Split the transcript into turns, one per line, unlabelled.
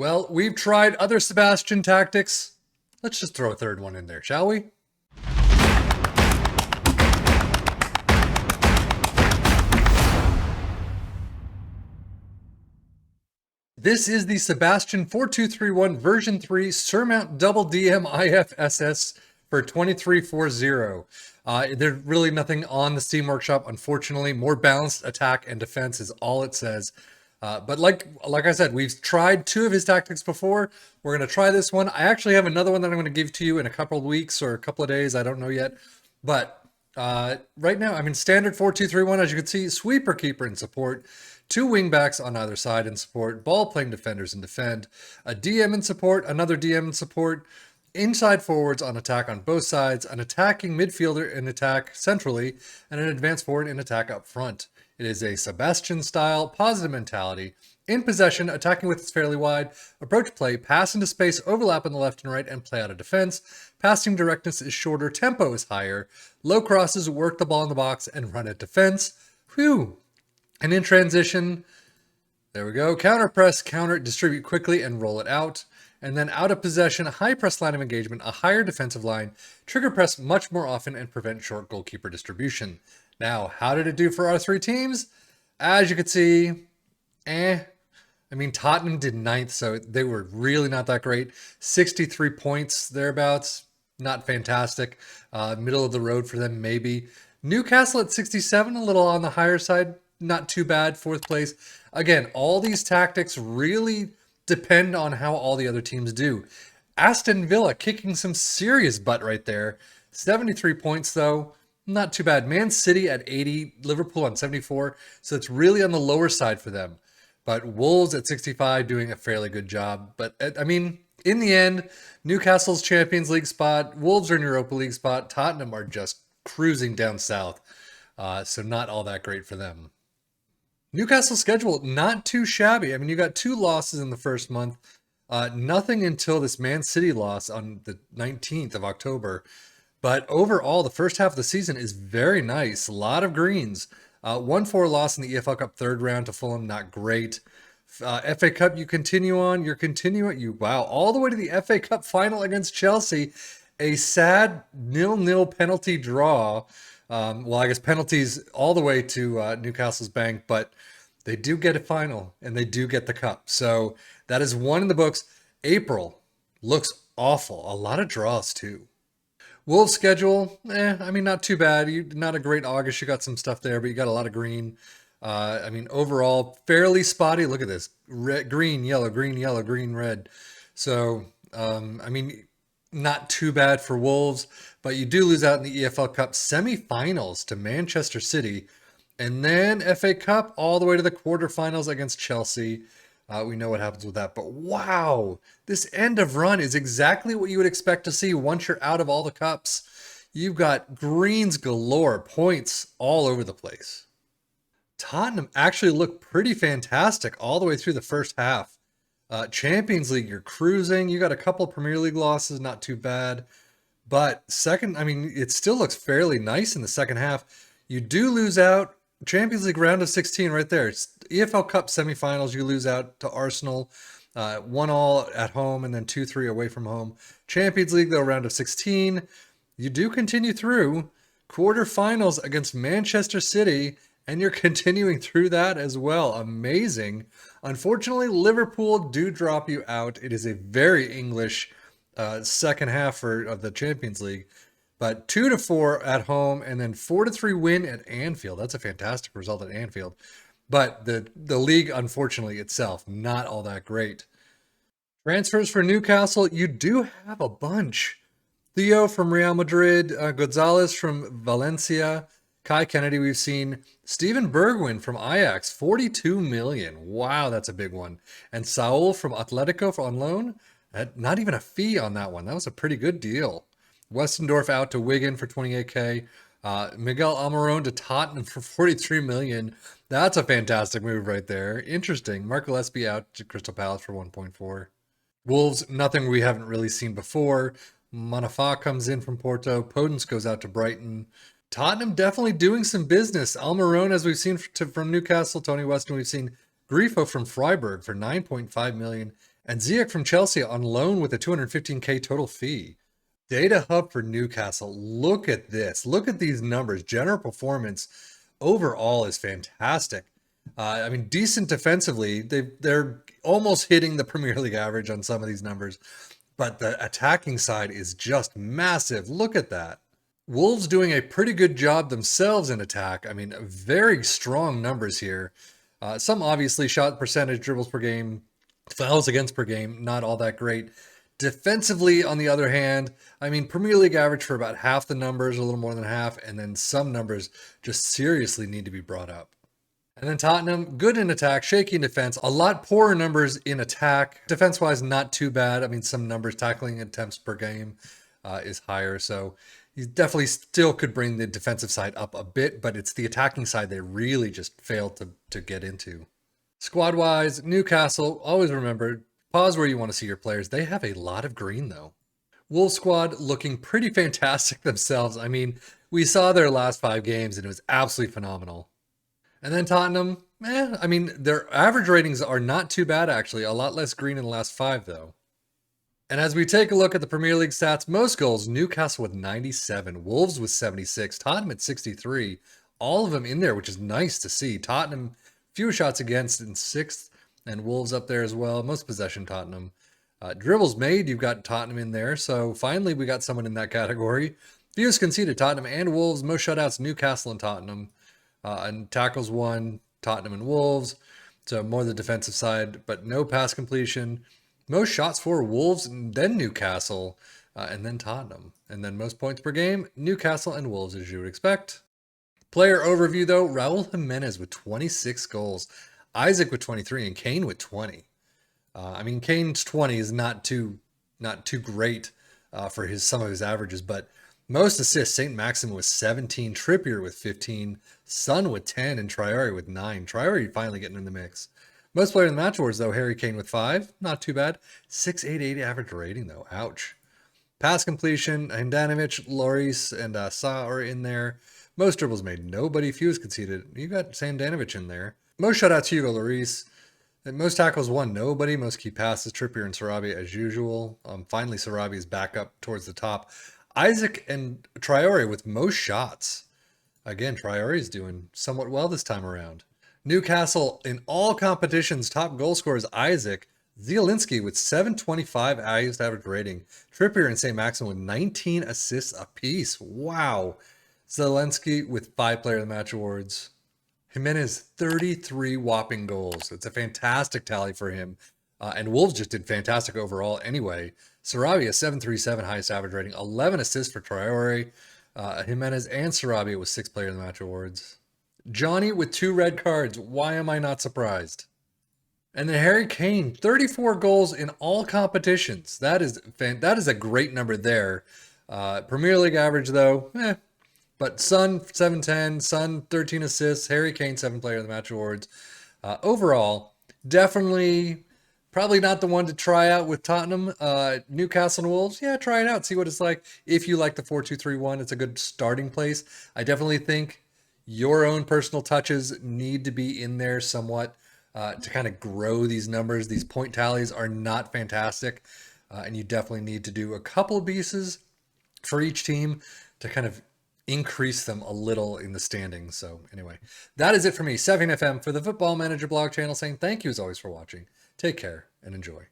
Well, we've tried other Sebastian tactics. Let's just throw a third one in there, shall we? This is the Sebastian 4231 version 3 Surmount double DM IFSS for 2340. There's really nothing on the Steam Workshop, unfortunately. More balanced attack and defense is all it says. But like I said, we've tried two of his tactics before. We're going to try this one. I actually have another one that I'm going to give to you in a couple of weeks or a couple of days. I don't know yet. But right now, I mean, standard 4-2-3-1, as you can see, sweeper, keeper, and support. Two wingbacks on either side in support, ball-playing defenders and defend, a DM in support, another DM in support, inside forwards on attack on both sides, an attacking midfielder in attack centrally, and an advanced forward in attack up front. It is a Sebastian style, positive mentality. In possession, attacking width is fairly wide, approach play, pass into space, overlap on the left and right, and play out of defense. Passing directness is shorter, tempo is higher, low crosses, work the ball in the box, and run at defense. Whew. And in transition, there we go, counter press, counter, distribute quickly, and roll it out. And then out of possession, a high press line of engagement, a higher defensive line, trigger press much more often, and prevent short goalkeeper distribution. Now, how did it do for our three teams? As you can see, I mean, Tottenham did 9th, so they were really not that great. 63 points, thereabouts. Not fantastic. Middle of the road for them, maybe. Newcastle at 67, a little on the higher side. Not too bad, 4th place. Again, all these tactics really depend on how all the other teams do. Aston Villa kicking some serious butt right there. 73 points, though. Not too bad. Man City at 80, Liverpool on 74, so it's really on the lower side for them. But Wolves at 65 doing a fairly good job. But, I mean, in the end, Newcastle's Champions League spot, Wolves are in Europa League spot, Tottenham are just cruising down south. So not all that great for them. Newcastle's schedule, not too shabby. I mean, you got 2 losses in the first month. Nothing until this Man City loss on the 19th of October. But overall, the first half of the season is very nice. A lot of greens. 1-4 loss in the EFL Cup third round to Fulham, not great. FA Cup, you continue on. You're continuing. Wow, all the way to the FA Cup final against Chelsea. A sad 0-0 penalty draw. Well, I guess penalties all the way to Newcastle's bank, but they do get a final and they do get the cup. So that is one in the books. April looks awful. A lot of draws too. Wolves schedule, I mean, not too bad. Not a great August. You got some stuff there, but you got a lot of green. I mean, overall, fairly spotty. Look at this. Red, green, yellow, green, red. So, I mean, not too bad for Wolves, but you do lose out in the EFL Cup semifinals to Manchester City, and then FA Cup all the way to the quarterfinals against Chelsea. We know what happens with that, but wow, this end of run is exactly what you would expect to see once you're out of all the cups. You've got greens galore, points all over the place. Tottenham actually looked pretty fantastic all the way through the first half. Champions League, you're cruising. You got a couple Premier League losses, not too bad. But second, I mean, it still looks fairly nice in the second half. You do lose out. Champions League round of 16 right there. It's EFL Cup semifinals, you lose out to Arsenal. 1-1 at home and then 2-3 away from home. Champions League, though, round of 16. You do continue through quarterfinals against Manchester City, and you're continuing through that as well. Amazing. Unfortunately, Liverpool do drop you out. It is a very English second half of the Champions League. But 2-4 at home and then 4-3 win at Anfield. That's a fantastic result at Anfield. But the league, unfortunately, itself, not all that great. Transfers for Newcastle, you do have a bunch. Theo from Real Madrid, Gonzalez from Valencia, Kai Kennedy we've seen, Steven Bergwijn from Ajax, 42 million. Wow, that's a big one. And Saul from Atletico on loan, not even a fee on that one. That was a pretty good deal. Westendorf out to Wigan for 28k. Miguel Almiron to Tottenham for 43 million. That's a fantastic move right there. Interesting. Mark Gillespie out to Crystal Palace for 1.4. Wolves, nothing we haven't really seen before. Manafa comes in from Porto. Podence goes out to Brighton. Tottenham definitely doing some business. Almiron, as we've seen from Newcastle. Tony Weston, we've seen Grifo from Freiburg for 9.5 million. And Ziyech from Chelsea on loan with a 215K total fee. Data hub for Newcastle. Look at this. Look at these numbers. General performance overall is fantastic. I mean, decent defensively. They're almost hitting the Premier League average on some of these numbers, but the attacking side is just massive. Look at that. Wolves doing a pretty good job themselves in attack. I mean, very strong numbers here. Some obviously shot percentage, dribbles per game, fouls against per game, not all that great. Defensively, on the other hand, I mean, Premier League average for about half the numbers, a little more than half, and then some numbers just seriously need to be brought up. And then Tottenham, good in attack, shaky in defense, a lot poorer numbers in attack. Defense-wise, not too bad. I mean, some numbers, tackling attempts per game is higher, so he definitely still could bring the defensive side up a bit, but it's the attacking side they really just failed to get into. Squad-wise, Newcastle, always remember, pause where you want to see your players. They have a lot of green, though. Wolves squad looking pretty fantastic themselves. I mean, we saw their last 5 games, and it was absolutely phenomenal. And then Tottenham, I mean, their average ratings are not too bad, actually. A lot less green in the last 5, though. And as we take a look at the Premier League stats, most goals, Newcastle with 97, Wolves with 76, Tottenham at 63. All of them in there, which is nice to see. Tottenham, few shots against in 6th, and Wolves up there as well. Most possession, Tottenham. Dribbles made, you've got Tottenham in there. So finally, we got someone in that category. Views conceded, Tottenham and Wolves. Most shutouts, Newcastle and Tottenham. And tackles won, Tottenham and Wolves. So more the defensive side, but no pass completion. Most shots for Wolves, and then Newcastle, and then Tottenham. And then most points per game, Newcastle and Wolves, as you would expect. Player overview, though, Raul Jimenez with 26 goals. Isaac with 23 and Kane with 20. I mean, Kane's 20 is not too great for some of his averages, but most assists, St. Maximin with 17, Trippier with 15, Son with 10, and Traore with 9. Traore finally getting in the mix. Most player in the match awards, though, Harry Kane with 5. Not too bad. 6.88 average rating, though. Ouch. Pass completion, Handanovic, Lloris, and Sa are in there. Most dribbles made. Nobody few's conceded. You got Handanovic in there. Most shutouts, Hugo Lloris. And most tackles won. Nobody. Most key passes, Trippier and Sarabia as usual. Finally, Sarabia is back up towards the top. Isaac and Traore with most shots. Again, Traore is doing somewhat well this time around. Newcastle in all competitions, top goal scorer is Isaac. Zielinski with 725 highest average rating. Trippier and St. Maximin with 19 assists apiece. Wow. Zielinski with 5 player of the match awards. Jimenez, 33 whopping goals. It's a fantastic tally for him. And Wolves just did fantastic overall anyway. Sarabia, 737 highest average rating. 11 assists for Traore. Jimenez and Sarabia with 6 player of the match awards. Johnny with 2 red cards. Why am I not surprised? And then Harry Kane, 34 goals in all competitions. That is a great number there. Premier League average, though, But Son, 710. Son, 13 assists. Harry Kane, 7 player of the match awards. Overall, definitely probably not the one to try out with Tottenham. Newcastle and Wolves, yeah, try it out. See what it's like. If you like the 4-2-3-1, it's a good starting place. I definitely think your own personal touches need to be in there somewhat to kind of grow these numbers. These point tallies are not fantastic, and you definitely need to do a couple of pieces for each team to kind of increase them a little in the standings. So anyway, that is it for me, Sebastian FM, for the Football Manager blog channel, saying thank you as always for watching. Take care and enjoy.